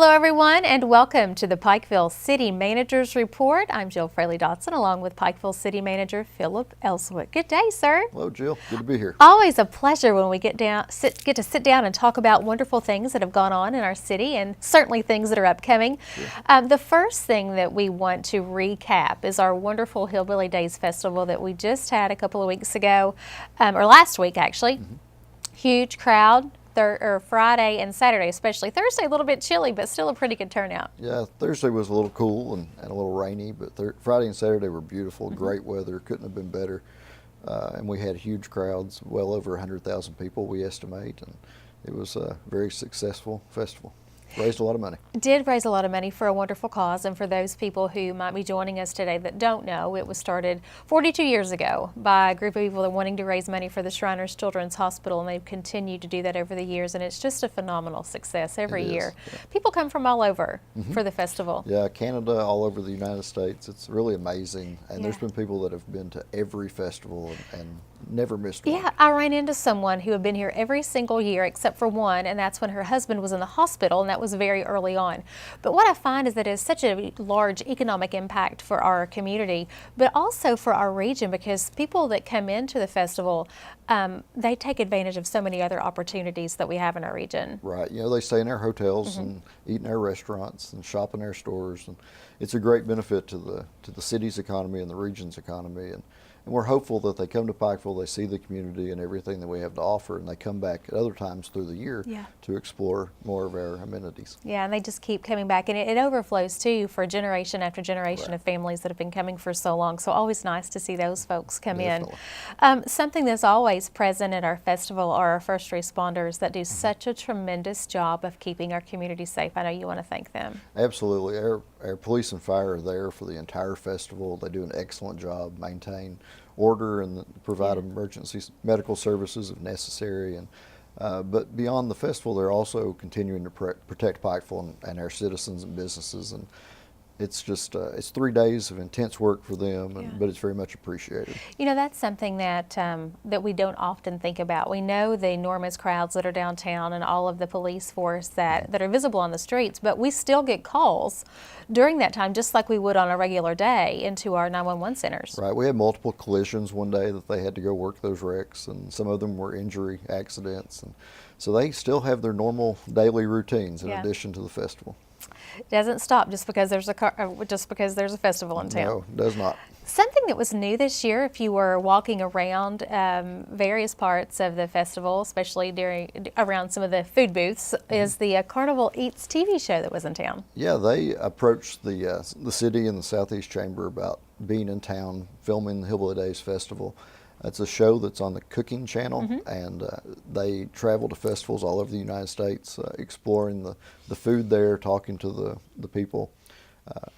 Hello everyone and welcome to the Pikeville City Manager's Report. I'm Jill Fraley-Dotson along with Pikeville City Manager Philip Ellswood. Good day, sir. Hello, Jill. Good to be here. Always a pleasure when we get to sit down and talk about wonderful things that have gone on in our city and certainly things that are upcoming. Sure. The first thing that we want to recap is our wonderful Hillbilly Days Festival that we just had a couple of weeks ago, or last week actually. Huge crowd. Friday and Saturday, especially Thursday, a little bit chilly, but still a pretty good turnout. Yeah, Thursday was a little cool and a little rainy, but Friday and Saturday were beautiful. Great weather, couldn't have been better. And we had huge crowds, well over 100,000 people, we estimate, and it was a very successful festival. Raised a lot of money. Did raise a lot of money for a wonderful cause, and for those people who might be joining us today that don't know, it was started 42 years ago by a group of people that wanting to raise money for the Shriners Children's Hospital, and they've continued to do that over the years, and it's just a phenomenal success every year. Yeah. People come from all over for the festival. Yeah, Canada, all over the United States. It's really amazing, and there's been people that have been to every festival and never missed one. Yeah, I ran into someone who had been here every single year except for one, and that's when her husband was in the hospital, and that was very early on. But what I find is that it's such a large economic impact for our community, but also for our region, because people that come into the festival, they take advantage of so many other opportunities that we have in our region. Right. You know, they stay in our hotels and eat in our restaurants and shop in our stores, and it's a great benefit to the city's economy and the region's economy. And we're hopeful that they come to Pikeville, they see the community and everything that we have to offer, and they come back at other times through the year to explore more of our amenities. Yeah, and they just keep coming back, and it overflows too for generation after generation of families that have been coming for so long. So always nice to see those folks come in. Something that's always present at our festival are our first responders that do such a tremendous job of keeping our community safe. I know you want to thank them. Absolutely. Our police and fire are there for the entire festival. They do an excellent job, maintain order and provide emergency medical services if necessary. But beyond the festival, they're also continuing to protect Pikeville and our citizens and businesses. And it's just it's 3 days of intense work for them, but it's very much appreciated. You know, that's something that that we don't often think about. We know the enormous crowds that are downtown and all of the police force that are visible on the streets, but we still get calls during that time, just like we would on a regular day, into our 911 centers. Right. We had multiple collisions one day that they had to go work those wrecks, and some of them were injury accidents, and so they still have their normal daily routines in addition to the festival. It doesn't stop just because there's a festival in town. No, it does not. Something that was new this year, if you were walking around various parts of the festival, especially around some of the food booths, is the Carnival Eats TV show that was in town. Yeah, they approached the city and the Southeast Chamber about being in town, filming the Hillbilly Days Festival. It's a show that's on the Cooking Channel, and they travel to festivals all over the United States, exploring the food there, talking to the people,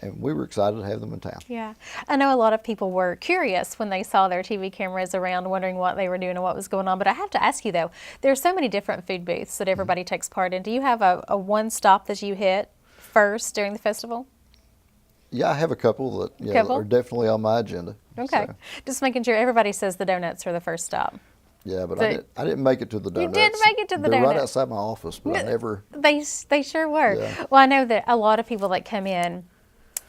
and we were excited to have them in town. Yeah, I know a lot of people were curious when they saw their TV cameras around, wondering what they were doing and what was going on. But I have to ask you though, there are so many different food booths that everybody takes part in. Do you have a one stop that you hit first during the festival? Yeah, I have a couple that are definitely on my agenda. Okay, so. Just making sure. Everybody says the donuts are the first stop. Yeah, but I didn't make it to the donuts. You did make it to the donuts. They're right outside my office, but I never. They sure were. Yeah. Well, I know that a lot of people that come in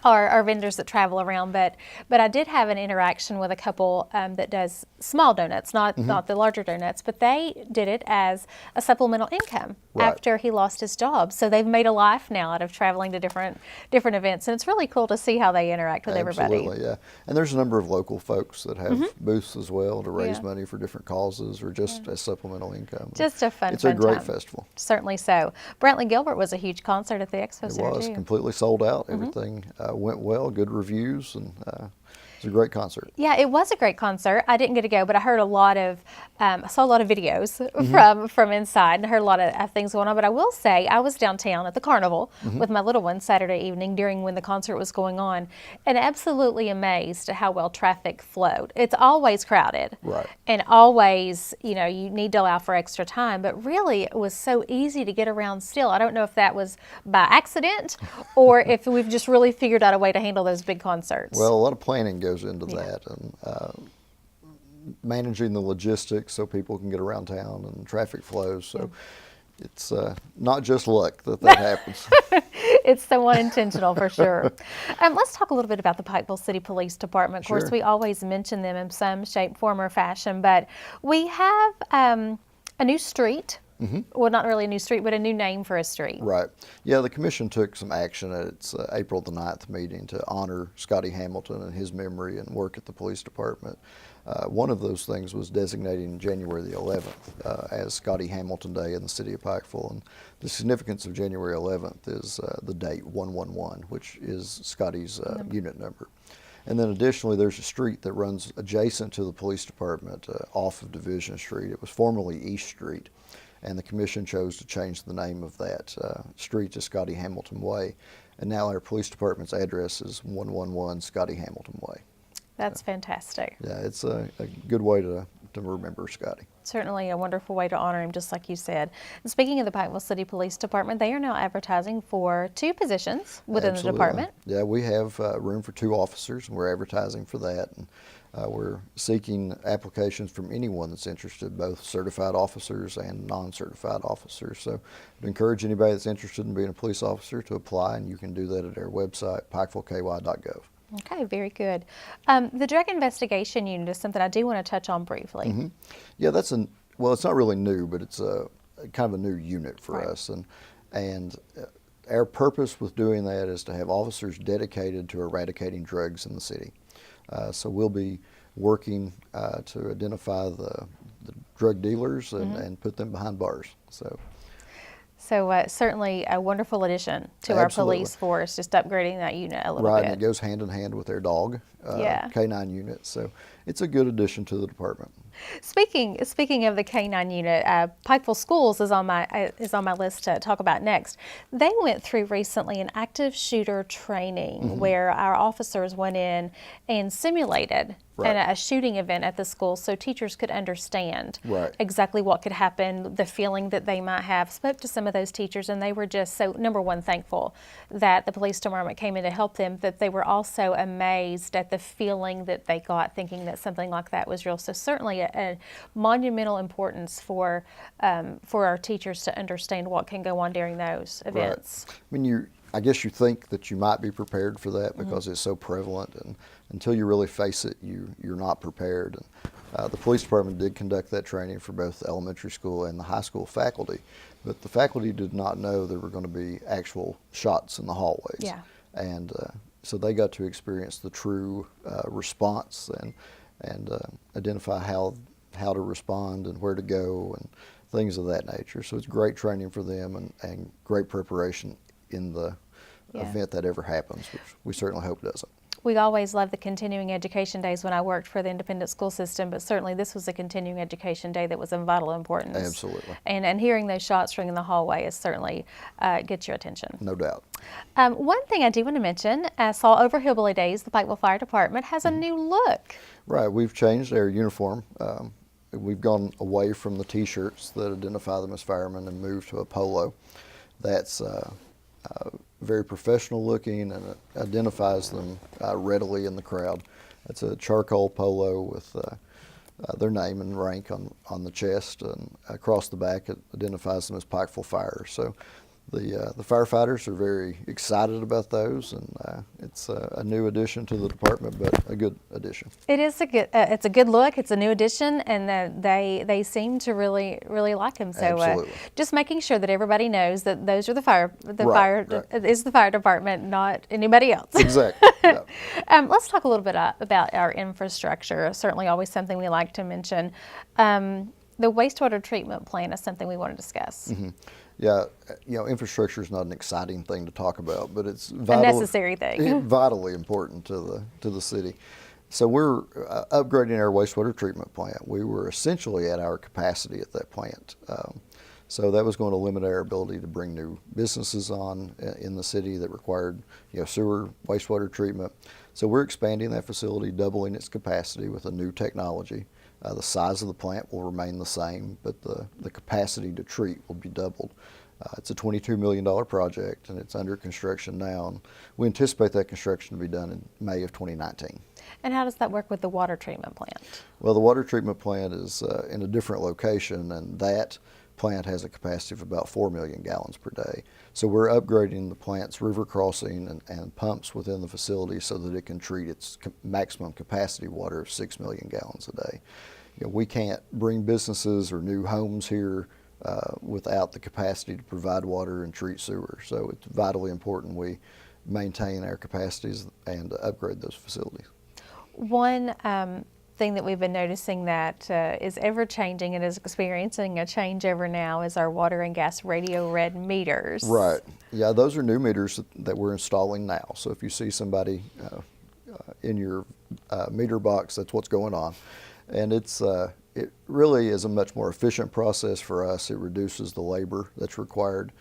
are vendors that travel around, but I did have an interaction with a couple that does small donuts, not the larger donuts, but they did it as a supplemental income after he lost his job. So they've made a life now out of traveling to different events, and it's really cool to see how they interact with everybody. Absolutely, yeah. And there's a number of local folks that have booths as well to raise money for different causes or just as supplemental income. Just a fun It's a great time. Festival. Certainly so. Brantley Gilbert was a huge concert at the Expo Center It was too. completely sold out. Everything went well, good reviews, and it was a great concert. Yeah, it was a great concert. I didn't get to go, but I heard I saw a lot of videos from inside and heard a lot of things going on. But I will say, I was downtown at the Carnival with my little one Saturday evening when the concert was going on, and absolutely amazed at how well traffic flowed. It's always crowded. Right. And always, you need to allow for extra time, but really it was so easy to get around still. I don't know if that was by accident or if we've just really figured out a way to handle those big concerts. Well, a lot of planning goes into that, and managing the logistics so people can get around town and traffic flows. So it's not just luck that happens. It's somewhat intentional for sure. Let's talk a little bit about the Pikeville City Police Department. Of course, Sure. we always mention them in some shape, form, or fashion, but we have a new street. Well, not really a new street, but a new name for a street. Right. Yeah, the commission took some action at its April the 9th meeting to honor Scotty Hamilton and his memory and work at the police department. One of those things was designating January the 11th as Scotty Hamilton Day in the city of Pikeville. And the significance of January 11th is the date 111, which is Scotty's unit number. And then additionally, there's a street that runs adjacent to the police department off of Division Street. It was formerly East Street, and the commission chose to change the name of that street to Scotty Hamilton Way. And now our police department's address is 111 Scotty Hamilton Way. That's fantastic. Yeah, it's a good way to remember Scotty. Certainly a wonderful way to honor him, just like you said. And speaking of the Pikeville City Police Department, they are now advertising for 2 positions within Absolutely. the department. Yeah, we have room for 2 officers, and we're advertising for that. And we're seeking applications from anyone that's interested, both certified officers and non-certified officers. So I'd encourage anybody that's interested in being a police officer to apply, and you can do that at our website, pikevilleky.gov. Okay, very good. The drug investigation unit is something I do want to touch on briefly. Yeah, well, it's not really new, but it's a kind of a new unit for Right. us, and our purpose with doing that is to have officers dedicated to eradicating drugs in the city. So we'll be working to identify the drug dealers and put them behind bars. So certainly a wonderful addition to our Absolutely. police force, just upgrading that unit a little Right, bit. and it goes hand in hand with their dog Yeah. K9 unit. So it's a good addition to the department. Speaking of the K9 unit, Pikeville Schools is on my list to talk about next. They went through recently an active shooter training where our officers went in and simulated Right. a shooting event at the school, so teachers could understand Right. exactly what could happen, the feeling that they might have. Spoke to some of those teachers, and they were just so, number one, thankful that the police department came in to help them, but they were also amazed at the feeling that they got thinking that something like that was real. So certainly a monumental importance for our teachers to understand what can go on during those events. Right. I mean, I guess you think that you might be prepared for that because it's so prevalent, and until you really face it, you're not prepared. And the police department did conduct that training for both the elementary school and the high school faculty, but the faculty did not know there were going to be actual shots in the hallways. Yeah. And so they got to experience the true response and identify how to respond and where to go and things of that nature. So it's great training for them and great preparation in the Yeah. event that ever happens, which we certainly hope doesn't. We always loved the continuing education days when I worked for the independent school system, but certainly this was a continuing education day that was of vital importance. Absolutely. And hearing those shots ring in the hallway is certainly gets your attention. No doubt. One thing I do want to mention, I saw over Hillbilly Days, the Pikeville Fire Department has a new look. Right, we've changed our uniform. We've gone away from the T-shirts that identify them as firemen and moved to a polo. That's very professional looking and it identifies them readily in the crowd. It's a charcoal polo with their name and rank on the chest, and across the back it identifies them as Pikeville Fire. So the firefighters are very excited about those, and it's a new addition to the department, but a good addition. It is it's a good look. It's a new addition, and they seem to really like them. So Absolutely. just making sure that everybody knows that those are the fire Right. is the fire department, not anybody else. Exactly. Yeah. Let's talk a little bit about our infrastructure. Certainly, always something we like to mention. The wastewater treatment plant is something we want to discuss. Yeah, infrastructure is not an exciting thing to talk about, but it's A necessary thing. vitally important to the city. So we're upgrading our wastewater treatment plant. We were essentially at our capacity at that plant. So that was going to limit our ability to bring new businesses on in the city that required sewer, wastewater treatment. So we're expanding that facility, doubling its capacity with a new technology. The size of the plant will remain the same, but the capacity to treat will be doubled. It's a $22 million project, and it's under construction now. And we anticipate that construction to be done in May of 2019. And how does that work with the water treatment plant? Well, the water treatment plant is in a different location, and that plant has a capacity of about 4 million gallons per day. So we're upgrading the plant's river crossing and pumps within the facility so that it can treat its maximum capacity water of 6 million gallons a day. We can't bring businesses or new homes here without the capacity to provide water and treat sewer. So it's vitally important we maintain our capacities and upgrade those facilities. One thing that we've been noticing that is ever changing and is experiencing a changeover now is our water and gas radio read meters. Right. Yeah, those are new meters that we're installing now. So if you see somebody in your meter box, that's what's going on. And it really is a much more efficient process for us. It reduces the labor that's required.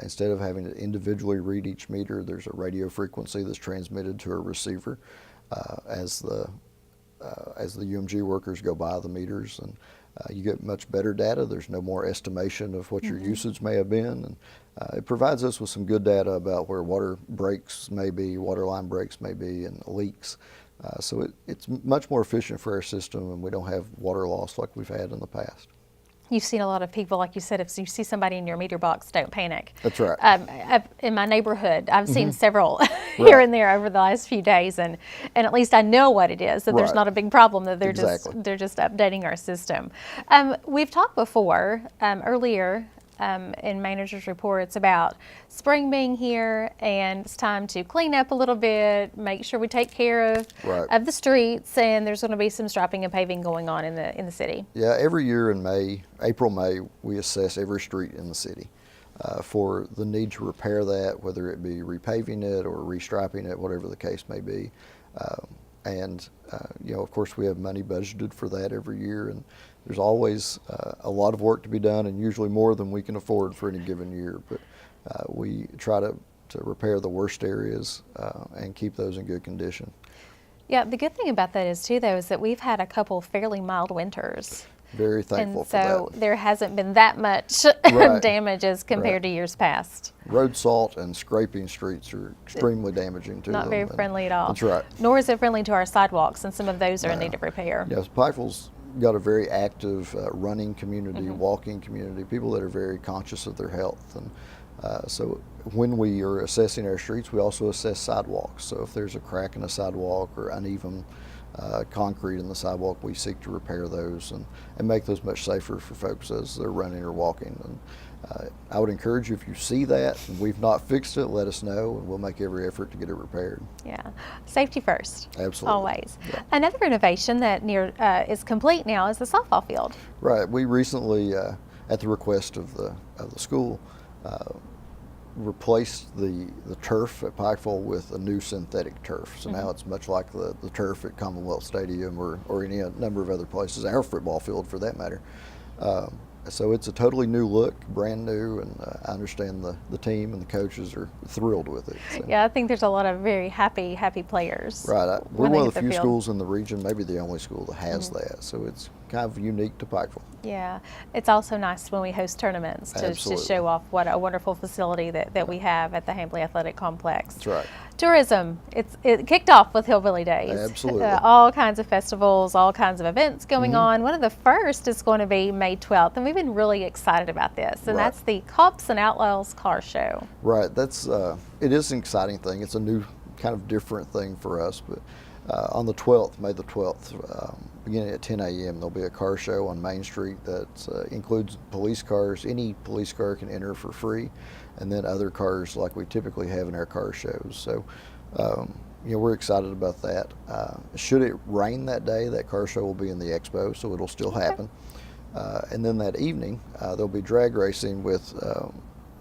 Instead of having to individually read each meter, there's a radio frequency that's transmitted to a receiver as the UMG workers go by the meters, and you get much better data. There's no more estimation of what your usage may have been, and it provides us with some good data about where water breaks may be, water line breaks may be, and leaks. So it's much more efficient for our system, and we don't have water loss like we've had in the past. You've seen a lot of people, like you said, if you see somebody in your meter box, don't panic. That's right. In my neighborhood, I've seen several here and there over the last few days, and at least I know what it is, that there's not a big problem, that they're just updating our system. We've talked before, earlier, in managers' reports about spring being here, and it's time to clean up a little bit, make sure we take care of the streets, and there's going to be some striping and paving going on in the city. Yeah, every year in April, May, we assess every street in the city for the need to repair that, whether it be repaving it or restriping it, whatever the case may be. Of course, we have money budgeted for that every year, and there's always a lot of work to be done, and usually more than we can afford for any given year. But we try to repair the worst areas and keep those in good condition. Yeah, the good thing about that is too, though, is that we've had a couple fairly mild winters. Very thankful for that. And so there hasn't been that much damage as compared to years past. Road salt and scraping streets are extremely damaging to them. Not very friendly at all. That's right. Nor is it friendly to our sidewalks, and some of those are in need of repair. Yes, Pikeville's got a very active running community, walking community, people that are very conscious of their health. And so when we are assessing our streets, we also assess sidewalks. So if there's a crack in a sidewalk or uneven concrete in the sidewalk, we seek to repair those and make those much safer for folks as they're running or walking. And I would encourage you, if you see that and we've not fixed it, let us know, and we'll make every effort to get it repaired. Yeah, safety first. Absolutely. Always. Yeah. Another renovation that is complete now is the softball field. Right. We recently, at the request of the school, replaced the turf at Pikeville with a new synthetic turf. So now it's much like the turf at Commonwealth Stadium or any number of other places, our football field for that matter. So it's a totally new look, brand new, and I understand the team and the coaches are thrilled with it. So. Yeah, I think there's a lot of very happy players. Right. We're one of the few schools in the region, maybe the only school that has that. So it's kind of unique to Pikeville. Yeah, it's also nice when we host tournaments to show off what a wonderful facility that we have at the Hambly Athletic Complex. That's right. Tourism, it kicked off with Hillbilly Days. Absolutely. All kinds of festivals, all kinds of events going on. One of the first is going to be May 12th, and we've been really excited about this, and that's the Cops and Outlaws Car Show. Right, that's it is an exciting thing. It's a new kind of different thing for us, but on the 12th, May the 12th, beginning at 10 a.m., there'll be a car show on Main Street that includes police cars. Any police car can enter for free, and then other cars like we typically have in our car shows. So, we're excited about that. Should it rain that day, that car show will be in the expo, so it'll still happen. And then that evening, there'll be drag racing with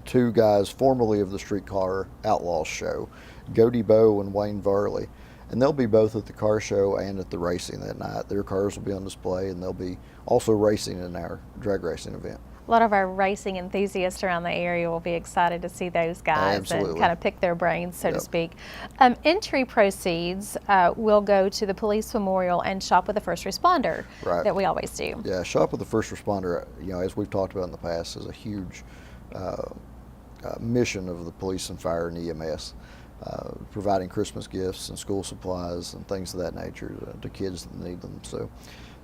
two guys formerly of the Streetcar Outlaws show, Godey Bowe and Wayne Varley. And they'll be both at the car show and at the racing that night. Their cars will be on display, and they'll be also racing in our drag racing event. A lot of our racing enthusiasts around the area will be excited to see those guys and kind of pick their brains, so to speak. Entry proceeds will go to the police memorial and Shop with a First Responder that we always do. Yeah, Shop with a First Responder, as we've talked about in the past, is a huge mission of the police and fire and EMS. Providing Christmas gifts and school supplies and things of that nature to kids that need them. So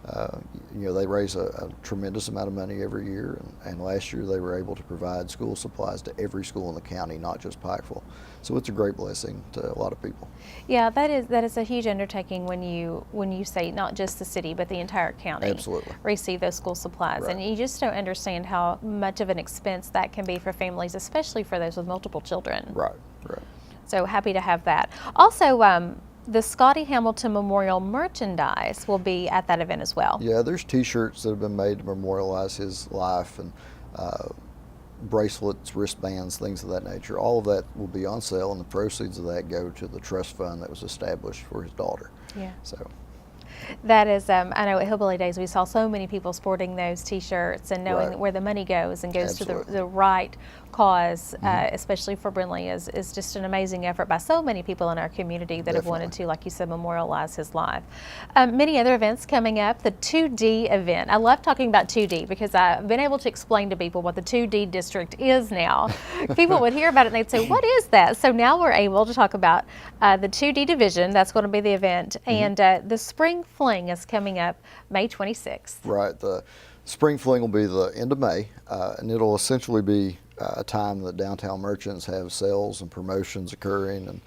They raise a tremendous amount of money every year, and last year they were able to provide school supplies to every school in the county, not just Pikeville. So it's a great blessing to a lot of people. Yeah, that is a huge undertaking when you say not just the city but the entire county Absolutely. receive those school supplies, Right. and you just don't understand how much of an expense that can be for families, especially for those with multiple children. Right, right. So happy to have that. Also, the Scotty Hamilton Memorial merchandise will be at that event as well. Yeah, there's T-shirts that have been made to memorialize his life, and bracelets, wristbands, things of that nature. All of that will be on sale, and the proceeds of that go to the trust fund that was established for his daughter. Yeah. So, That is, I know at Hillbilly Days we saw so many people sporting those T-shirts and knowing Right. where the money goes and goes to Absolutely. the right cause, especially for Brindley, is just an amazing effort by so many people in our community that have wanted Definitely. to, like you said, memorialize his life. Many other events coming up. The 2D event. I love talking about 2D because I've been able to explain to people what the 2D district is now. People would hear about it and they'd say, "What is that?" So now we're able to talk about the 2D division. That's going to be the event, and the Spring Fling is coming up May 26th. right, the Spring Fling will be the end of May, and it'll essentially be a time that downtown merchants have sales and promotions occurring, and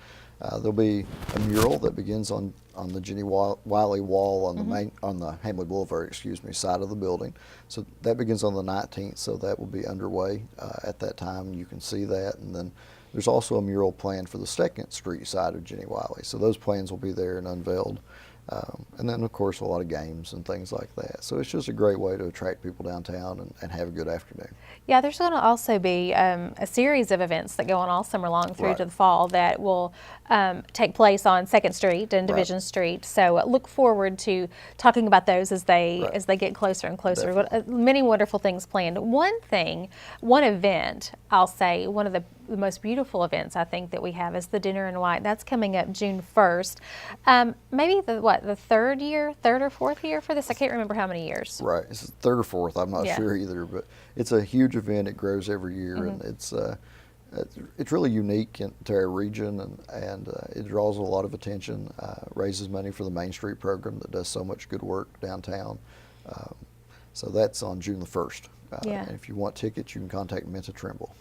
there'll be a mural that begins on the Jenny Wiley wall on the on the Hamley Boulevard, side of the building. So that begins on the 19th, so that will be underway at that time. You can see that, and then there's also a mural planned for the 2nd Street side of Jenny Wiley. So those plans will be there and unveiled. And then, of course, a lot of games and things like that. So it's just a great way to attract people downtown and have a good afternoon. Yeah, there's going to also be a series of events that go on all summer long through Right. to the fall that will take place on 2nd Street and Right. Division Street. So look forward to talking about those as they Right. get closer and closer. Definitely. Many wonderful things planned. One event, I'll say, one of the most beautiful events I think that we have is the Dinner in White. That's coming up June 1st. Maybe the third or fourth year for this? I can't remember how many years. Right. It's the 3rd or 4th. I'm not Yeah. sure either, but it's a huge event. It grows every year, and it's really unique to our region, and it draws a lot of attention, raises money for the Main Street program that does so much good work downtown. So that's on June the 1st. Yeah. And if you want tickets, you can contact Minta Trimble.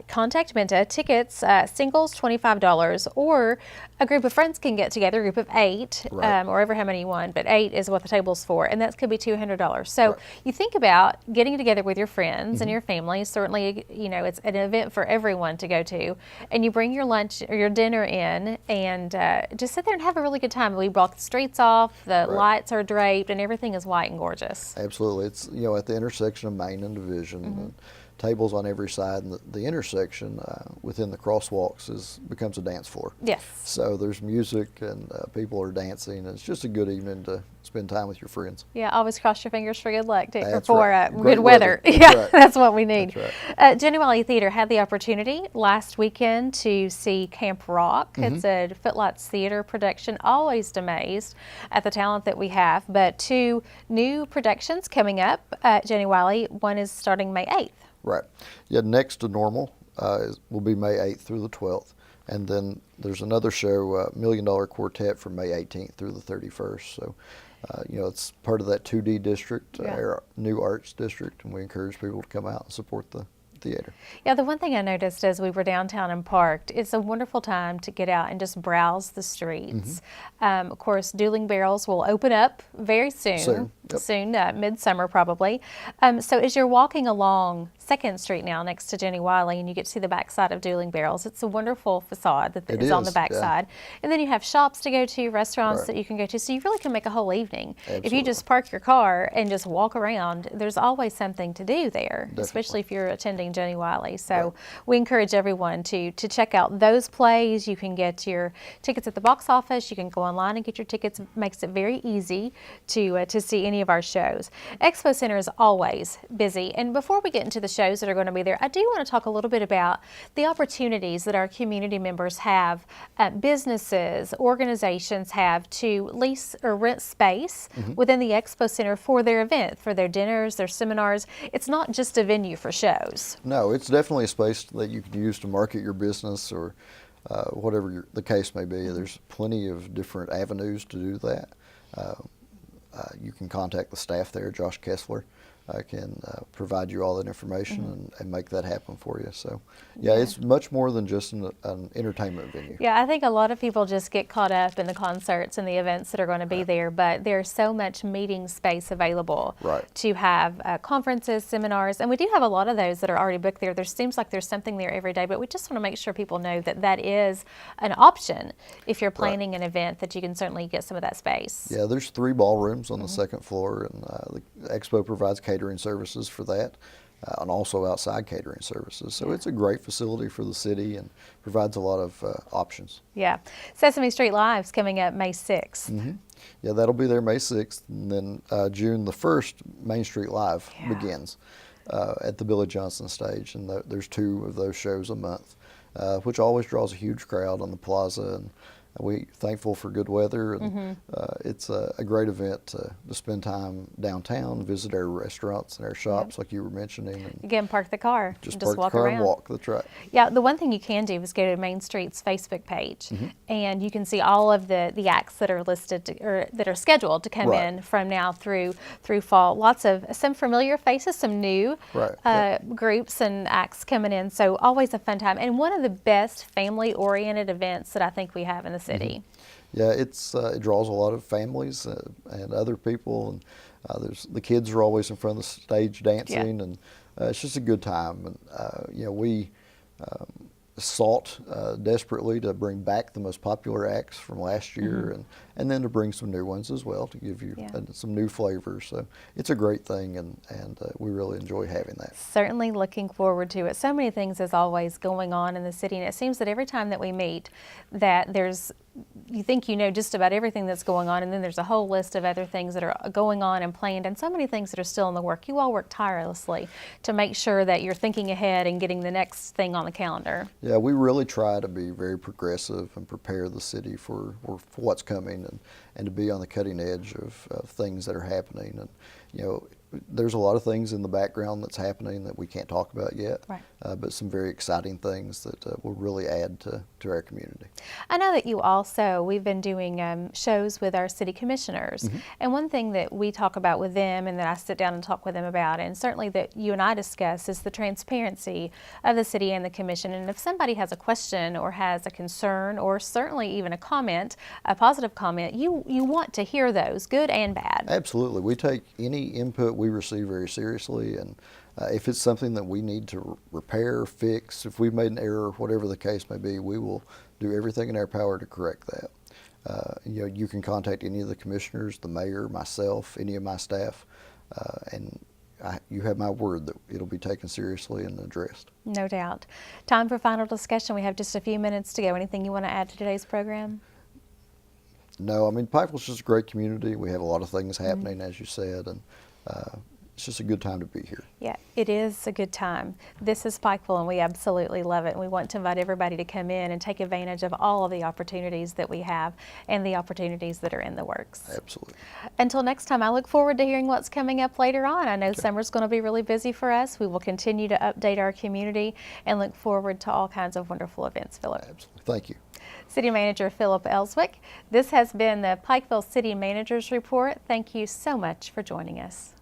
Contact Minta. Tickets, singles $25, or a group of friends can get together, a group of 8, Right. or ever how many you want, but 8 is what the table's for, and that could be $200. So Right. you think about getting together with your friends and your family. Certainly, it's an event for everyone to go to, and you bring your lunch or your dinner in and just sit there and have a really good time. We block the streets off, the Right. lights are draped, and everything is white and gorgeous. Absolutely. It's, at the intersection of Main and Division, and tables on every side, and the intersection within the crosswalks becomes a dance floor. Yes. So there's music, and people are dancing. It's just a good evening to spend time with your friends. Yeah, always cross your fingers for good luck That's for right. good Great weather. weather. Yeah, That's right. that's what we need. That's Jenny Wiley Theater had the opportunity last weekend to see Camp Rock. It's a Footlights Theater production. Always amazed at the talent that we have. But 2 new productions coming up at Jenny Wiley. One is starting May 8th. Right. Yeah, Next to Normal will be May 8th through the 12th. And then there's another show, $1 Million Quartet, from May 18th through the 31st. So, it's part of that 2D district, Yeah. our new arts district, and we encourage people to come out and support the theater. Yeah, the one thing I noticed as we were downtown and parked, it's a wonderful time to get out and just browse the streets. Of course, Dueling Barrels will open up very soon. Soon, Midsummer probably. So as you're walking along 2nd Street now next to Jenny Wiley and you get to see the backside of Dueling Barrels, it's a wonderful facade that It is on the is, yeah. backside. And then you have shops to go to, restaurants Right. that you can go to. So you really can make a whole evening. If you Absolutely. just park your car and just walk around, there's always something to do there, especially if you're attending Jenny Wiley. So Right. we encourage everyone to check out those plays. You can get your tickets at the box office. You can go online and get your tickets. It makes it very easy to see any of our shows. Expo Center is always busy. And before we get into the shows that are going to be there, I do want to talk a little bit about the opportunities that our community members have, businesses, organizations have to lease or rent space within the Expo Center for their event, for their dinners, their seminars. It's not just a venue for shows. No, it's definitely a space that you can use to market your business, or whatever the case may be. There's plenty of different avenues to do that. you can contact the staff there. Josh Kessler can provide you all that information and make that happen for you. So, yeah, it's much more than just an entertainment venue. Yeah, I think a lot of people just get caught up in the concerts and the events that are going to be there, but there's so much meeting space available to have conferences, seminars, and we do have a lot of those that are already booked there. There seems like there's something there every day, but we just want to make sure people know that that is an option if you're planning an event, that you can certainly get some of that space. Yeah, there's 3 ballrooms on the second floor, and the Expo provides catering services for that. And also outside catering services. So it's a great facility for the city and provides a lot of options. Yeah. Sesame Street Live's coming up May 6th. Yeah, that'll be there May 6th. And then June the 1st, Main Street Live begins at the Billy Johnson stage. And there's 2 of those shows a month, which always draws a huge crowd on the plaza. And we're thankful for good weather, and it's a great event to spend time downtown, visit our restaurants and our shops, like you were mentioning. And you can park the car, just park park walk the car around. and walk. That's right. Yeah, the one thing you can do is go to Main Street's Facebook page, and you can see all of the acts that are listed or that are scheduled to come in from now through fall. Lots of some familiar faces, some new groups and acts coming in. So always a fun time, and one of the best family-oriented events that I think we have in the city. Yeah, it draws a lot of families and other people, and the kids are always in front of the stage dancing, and it's just a good time. And we sought desperately to bring back the most popular acts from last year, and then to bring some new ones as well to give you some new flavors. So it's a great thing, and we really enjoy having that. Certainly looking forward to it. So many things as always going on in the city, and it seems that every time that we meet that you think you know just about everything that's going on, and then there's a whole list of other things that are going on and planned, and so many things that are still in the work. You all work tirelessly to make sure that you're thinking ahead and getting the next thing on the calendar. Yeah, we really try to be very progressive and prepare the city for what's coming, and to be on the cutting edge of things that are happening. And there's a lot of things in the background that's happening that we can't talk about yet, but some very exciting things that will really add to our community. I know that we've been doing shows with our city commissioners, and one thing that we talk about with them and that I sit down and talk with them about, and certainly that you and I discuss, is the transparency of the city and the commission. And if somebody has a question or has a concern or certainly even a comment, a positive comment, you want to hear those, good and bad. Absolutely. We take any input we receive very seriously, and if it's something that we need to repair, fix, if we've made an error, whatever the case may be, we will do everything in our power to correct that. You can contact any of the commissioners, the mayor, myself, any of my staff, and you have my word that it'll be taken seriously and addressed. No doubt. Time for final discussion. We have just a few minutes to go. Anything you want to add to today's program? No, I mean, Pikeville's just a great community. We have a lot of things happening, as you said, and it's just a good time to be here. Yeah, it is a good time. This is Pikeville, and we absolutely love it. And we want to invite everybody to come in and take advantage of all of the opportunities that we have and the opportunities that are in the works. Absolutely. Until next time, I look forward to hearing what's coming up later on. I know summer's going to be really busy for us. We will continue to update our community and look forward to all kinds of wonderful events, Philip. Absolutely. Thank you. City Manager Philip Elswick. This has been the Pikeville City Managers Report. Thank you so much for joining us.